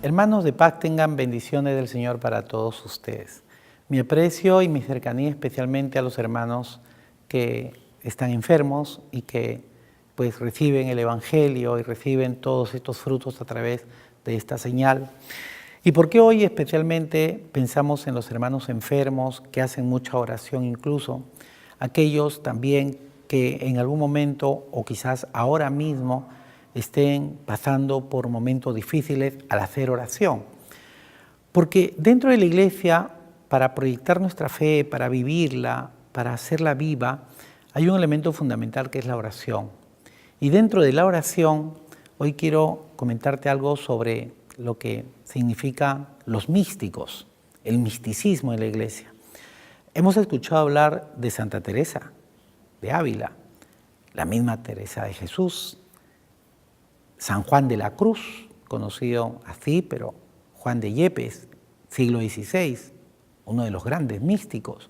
Hermanos de paz, tengan bendiciones del Señor para todos ustedes. Mi aprecio y mi cercanía especialmente a los hermanos que están enfermos y que pues reciben el Evangelio y reciben todos estos frutos a través de esta señal. ¿Y por qué hoy especialmente pensamos en los hermanos enfermos que hacen mucha oración incluso? Aquellos también que en algún momento o quizás ahora mismo estén pasando por momentos difíciles al hacer oración. Porque dentro de la iglesia, para proyectar nuestra fe, para vivirla, para hacerla viva, hay un elemento fundamental que es la oración. Y dentro de la oración, hoy quiero comentarte algo sobre lo que significan los místicos, el misticismo en la iglesia. Hemos escuchado hablar de Santa Teresa de Ávila, la misma Teresa de Jesús, San Juan de la Cruz, conocido así, pero Juan de Yepes, siglo XVI, uno de los grandes místicos,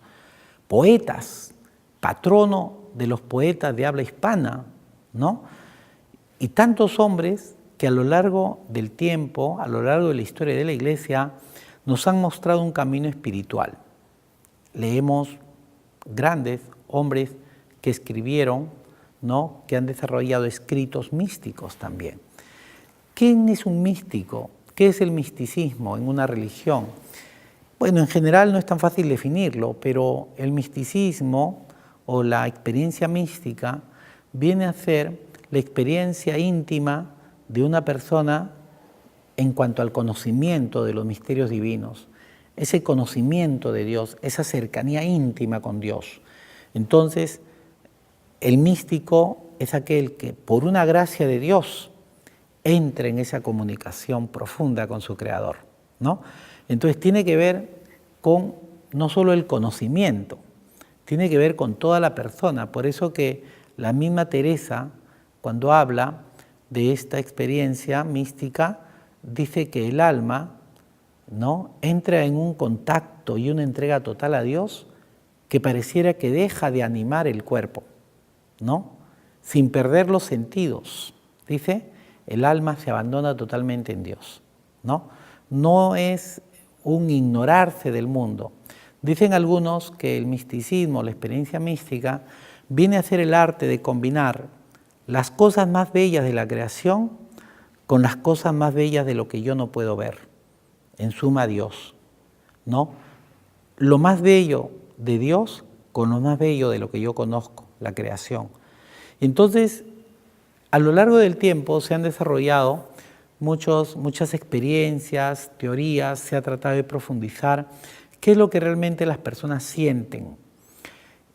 poetas, patrono de los poetas de habla hispana, ¿no? Y tantos hombres que a lo largo del tiempo, a lo largo de la historia de la Iglesia, nos han mostrado un camino espiritual. Leemos grandes hombres que escribieron, ¿no?, que han desarrollado escritos místicos también. ¿Quién es un místico? ¿Qué es el misticismo en una religión? Bueno, en general no es tan fácil definirlo, pero el misticismo o la experiencia mística viene a ser la experiencia íntima de una persona en cuanto al conocimiento de los misterios divinos, ese conocimiento de Dios, esa cercanía íntima con Dios. Entonces, el místico es aquel que por una gracia de Dios entra en esa comunicación profunda con su Creador, ¿no? Entonces tiene que ver con no solo el conocimiento, tiene que ver con toda la persona. Por eso que la misma Teresa, cuando habla de esta experiencia mística, dice que el alma, ¿no?, entra en un contacto y una entrega total a Dios que pareciera que deja de animar el cuerpo, ¿no?, sin perder los sentidos. Dice, el alma se abandona totalmente en Dios, ¿no? No es un ignorarse del mundo. Dicen algunos que el misticismo, la experiencia mística, viene a ser el arte de combinar las cosas más bellas de la creación con las cosas más bellas de lo que yo no puedo ver. En suma, Dios, ¿no? Lo más bello de Dios con lo más bello de lo que yo conozco, la creación. Entonces, a lo largo del tiempo se han desarrollado muchas experiencias, teorías, se ha tratado de profundizar qué es lo que realmente las personas sienten.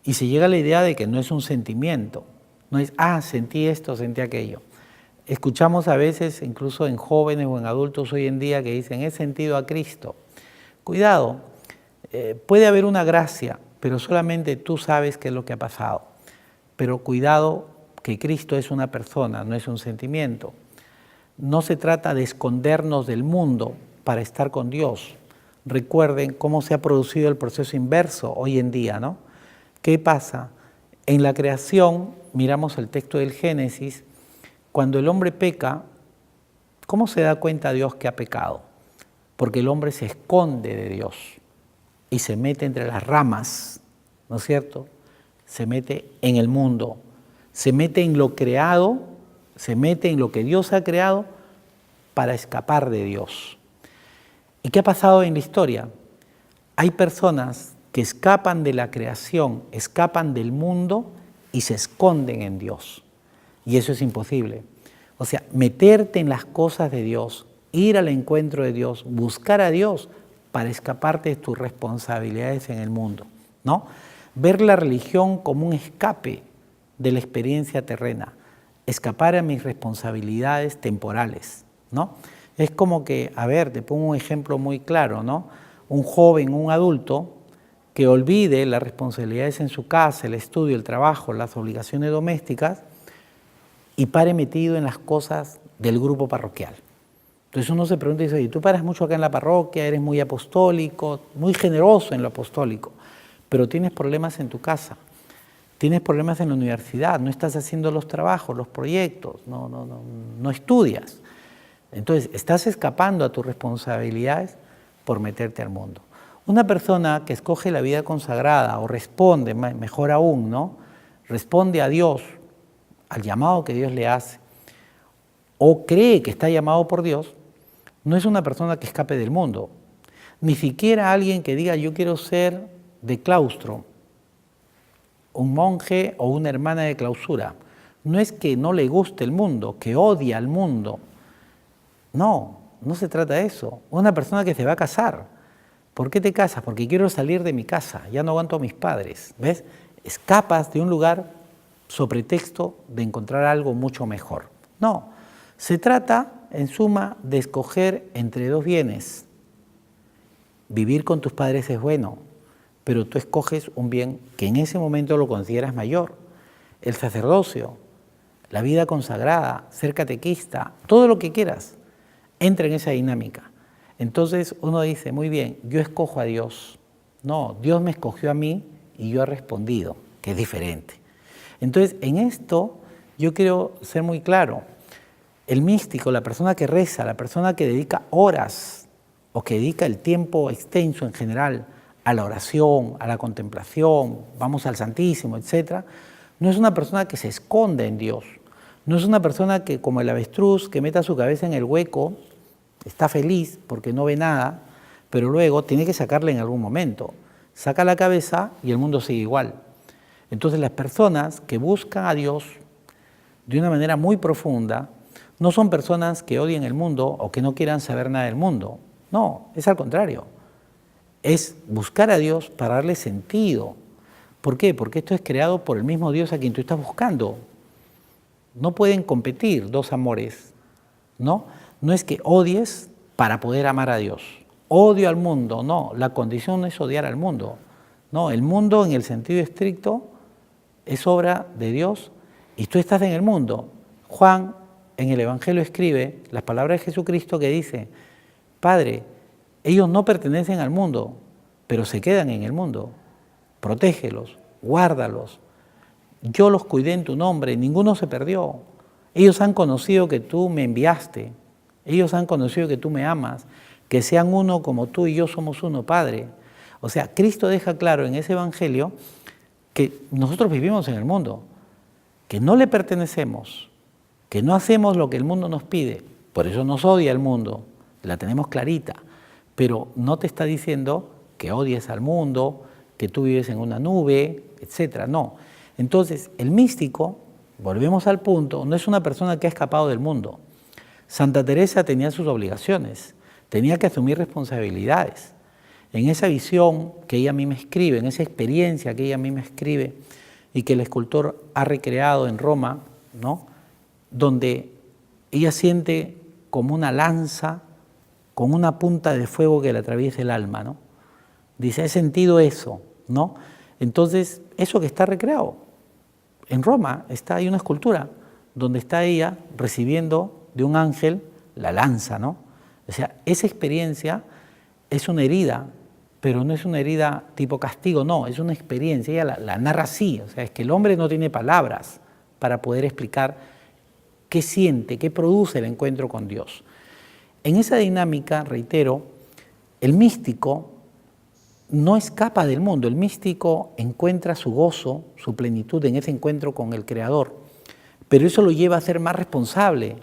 Y se llega a la idea de que no es un sentimiento, no es, sentí esto, sentí aquello. Escuchamos a veces, incluso en jóvenes o en adultos hoy en día, que dicen, he sentido a Cristo. Cuidado, puede haber una gracia, pero solamente tú sabes qué es lo que ha pasado. Pero cuidado, que Cristo es una persona, no es un sentimiento. No se trata de escondernos del mundo para estar con Dios. Recuerden cómo se ha producido el proceso inverso hoy en día, ¿no? ¿Qué pasa? En la creación, miramos el texto del Génesis, cuando el hombre peca, ¿cómo se da cuenta Dios que ha pecado? Porque el hombre se esconde de Dios y se mete entre las ramas, ¿no es cierto? Se mete en el mundo, se mete en lo creado, se mete en lo que Dios ha creado para escapar de Dios. ¿Y qué ha pasado en la historia? Hay personas que escapan de la creación, escapan del mundo y se esconden en Dios. Y eso es imposible. O sea, meterte en las cosas de Dios, ir al encuentro de Dios, buscar a Dios para escaparte de tus responsabilidades en el mundo, ¿no? Ver la religión como un escape de la experiencia terrena, escapar a mis responsabilidades temporales, ¿no? Es como que, a ver, te pongo un ejemplo muy claro, ¿no? Un joven, un adulto, que olvide las responsabilidades en su casa, el estudio, el trabajo, las obligaciones domésticas, y pare metido en las cosas del grupo parroquial. Entonces uno se pregunta y dice, oye, tú paras mucho acá en la parroquia, eres muy apostólico, muy generoso en lo apostólico, pero tienes problemas en tu casa, tienes problemas en la universidad, no estás haciendo los trabajos, los proyectos, no estudias. Entonces, estás escapando a tus responsabilidades por meterte al mundo. Una persona que escoge la vida consagrada o responde, mejor aún, ¿no? Responde a Dios, al llamado que Dios le hace, o cree que está llamado por Dios, no es una persona que escape del mundo. Ni siquiera alguien que diga yo quiero ser de claustro, un monje o una hermana de clausura. No es que no le guste el mundo, que odia al mundo. No, no se trata de eso. Una persona que se va a casar. ¿Por qué te casas? Porque quiero salir de mi casa, ya no aguanto a mis padres. ¿Ves? Escapas de un lugar sobre pretexto de encontrar algo mucho mejor. No, se trata, en suma, de escoger entre dos bienes. Vivir con tus padres es bueno, pero tú escoges un bien que en ese momento lo consideras mayor. El sacerdocio, la vida consagrada, ser catequista, todo lo que quieras, entra en esa dinámica. Entonces uno dice, muy bien, yo escojo a Dios. No, Dios me escogió a mí y yo he respondido, que es diferente. Entonces, en esto yo quiero ser muy claro. El místico, la persona que reza, la persona que dedica horas o que dedica el tiempo extenso en general a la oración, a la contemplación, vamos al Santísimo, etc., no es una persona que se esconde en Dios. No es una persona que, como el avestruz, que meta su cabeza en el hueco, está feliz porque no ve nada, pero luego tiene que sacarla en algún momento. Saca la cabeza y el mundo sigue igual. Entonces las personas que buscan a Dios de una manera muy profunda no son personas que odien el mundo o que no quieran saber nada del mundo. No, es al contrario. Es buscar a Dios para darle sentido. ¿Por qué? Porque esto es creado por el mismo Dios a quien tú estás buscando. No pueden competir dos amores, ¿no? No es que odies para poder amar a Dios. Odio al mundo, no. La condición no es odiar al mundo. No, el mundo en el sentido estricto es obra de Dios y tú estás en el mundo. Juan en el Evangelio escribe las palabras de Jesucristo que dice, Padre, ellos no pertenecen al mundo, pero se quedan en el mundo. Protégelos, guárdalos. Yo los cuidé en tu nombre, ninguno se perdió. Ellos han conocido que tú me enviaste. Ellos han conocido que tú me amas, que sean uno como tú y yo somos uno, Padre. O sea, Cristo deja claro en ese Evangelio que nosotros vivimos en el mundo, que no le pertenecemos, que no hacemos lo que el mundo nos pide. Por eso nos odia el mundo, la tenemos clarita. Pero no te está diciendo que odies al mundo, que tú vives en una nube, etc. No. Entonces, el místico, volvemos al punto, no es una persona que ha escapado del mundo. Santa Teresa tenía sus obligaciones, tenía que asumir responsabilidades. En esa visión que ella misma escribe, en esa experiencia que ella misma escribe y que el escultor ha recreado en Roma, ¿no? Donde ella siente como una lanza con una punta de fuego que le atraviesa el alma, ¿no? Dice, he sentido eso, ¿no? Entonces, eso que está recreado. En Roma hay una escultura donde está ella recibiendo de un ángel la lanza, ¿no? O sea, esa experiencia es una herida, pero no es una herida tipo castigo, no, es una experiencia, ella la narra así, o sea, es que el hombre no tiene palabras para poder explicar qué siente, qué produce el encuentro con Dios. En esa dinámica, reitero, el místico no escapa del mundo, el místico encuentra su gozo, su plenitud en ese encuentro con el Creador, pero eso lo lleva a ser más responsable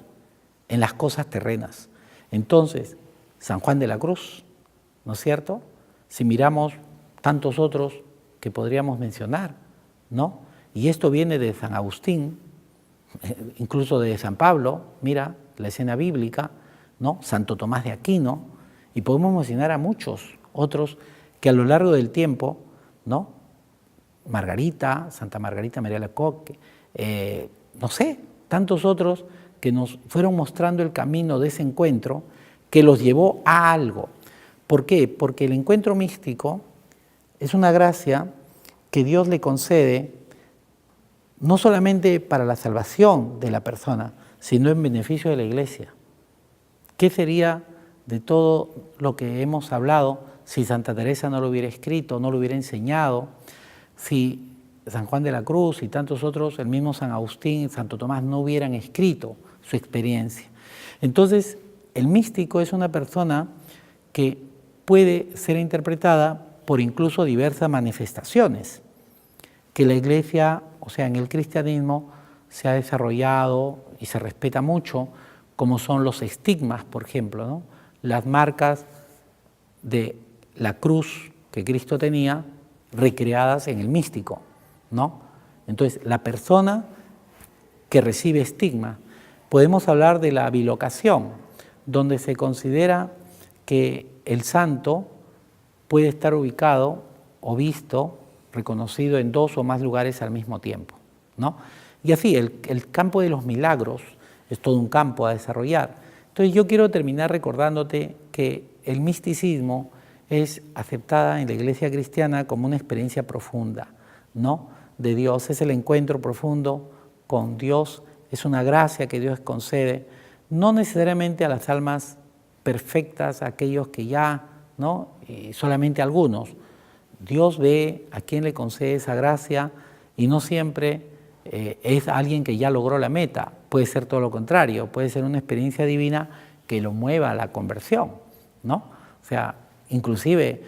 en las cosas terrenas. Entonces, San Juan de la Cruz, ¿no es cierto? Si miramos tantos otros que podríamos mencionar, ¿no? Y esto viene de San Agustín, incluso de San Pablo, mira la escena bíblica, ¿no? Santo Tomás de Aquino, y podemos mencionar a muchos otros que a lo largo del tiempo, ¿no? Margarita, Santa Margarita María Alacoque, no sé, tantos otros que nos fueron mostrando el camino de ese encuentro que los llevó a algo. ¿Por qué? Porque el encuentro místico es una gracia que Dios le concede no solamente para la salvación de la persona, sino en beneficio de la Iglesia. ¿Qué sería de todo lo que hemos hablado si Santa Teresa no lo hubiera escrito, no lo hubiera enseñado, si San Juan de la Cruz y tantos otros, el mismo San Agustín, Santo Tomás, no hubieran escrito su experiencia? Entonces, el místico es una persona que puede ser interpretada por incluso diversas manifestaciones que la Iglesia, o sea, en el cristianismo, se ha desarrollado y se respeta mucho, como son los estigmas, por ejemplo, ¿no? Las marcas de la cruz que Cristo tenía recreadas en el místico, ¿no? Entonces, la persona que recibe estigma, podemos hablar de la bilocación, donde se considera que el santo puede estar ubicado o visto, reconocido en 2 o más lugares al mismo tiempo, ¿no? Y así, el campo de los milagros es todo un campo a desarrollar. Entonces yo quiero terminar recordándote que el misticismo es aceptada en la Iglesia cristiana como una experiencia profunda, ¿no? De Dios, es el encuentro profundo con Dios, es una gracia que Dios concede, no necesariamente a las almas perfectas, a aquellos que ya, ¿no? Solamente a algunos. Dios ve a quien le concede esa gracia y no siempre es alguien que ya logró la meta, puede ser todo lo contrario, puede ser una experiencia divina que lo mueva a la conversión, ¿no? O sea, inclusive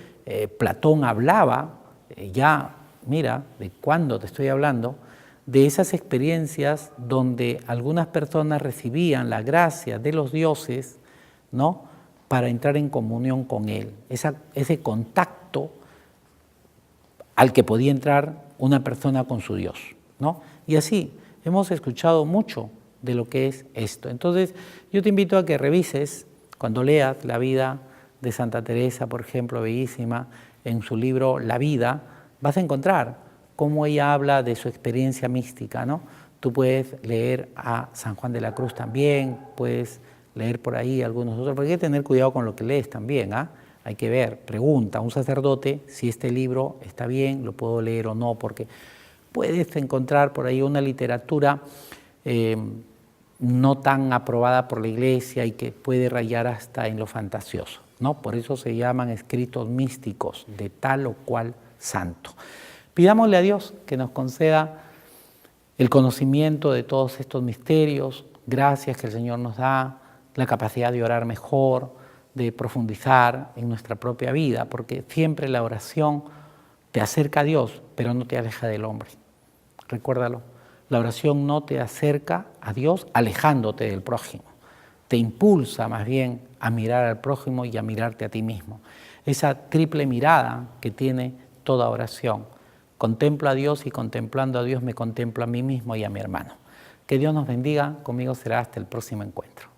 Platón hablaba, ya, mira, de cuándo te estoy hablando, de esas experiencias donde algunas personas recibían la gracia de los dioses, ¿no? Para entrar en comunión con él, ese contacto al que podía entrar una persona con su Dios, ¿no? Y así, hemos escuchado mucho de lo que es esto. Entonces, yo te invito a que revises, cuando leas la vida de Santa Teresa, por ejemplo, bellísima, en su libro La Vida, vas a encontrar cómo ella habla de su experiencia mística, ¿no? Tú puedes leer a San Juan de la Cruz también, puedes leer por ahí algunos otros, porque hay que tener cuidado con lo que lees también, ¿ah? Hay que ver, pregunta a un sacerdote si este libro está bien, lo puedo leer o no, porque puedes encontrar por ahí una literatura no tan aprobada por la Iglesia y que puede rayar hasta en lo fantasioso, ¿no? Por eso se llaman escritos místicos de tal o cual santo. Pidámosle a Dios que nos conceda el conocimiento de todos estos misterios, gracias que el Señor nos da, la capacidad de orar mejor, de profundizar en nuestra propia vida, porque siempre la oración te acerca a Dios, pero no te aleja del hombre. Recuérdalo, la oración no te acerca a Dios alejándote del prójimo, te impulsa más bien a mirar al prójimo y a mirarte a ti mismo. Esa triple mirada que tiene toda oración. Contemplo a Dios y contemplando a Dios me contemplo a mí mismo y a mi hermano. Que Dios nos bendiga, conmigo será hasta el próximo encuentro.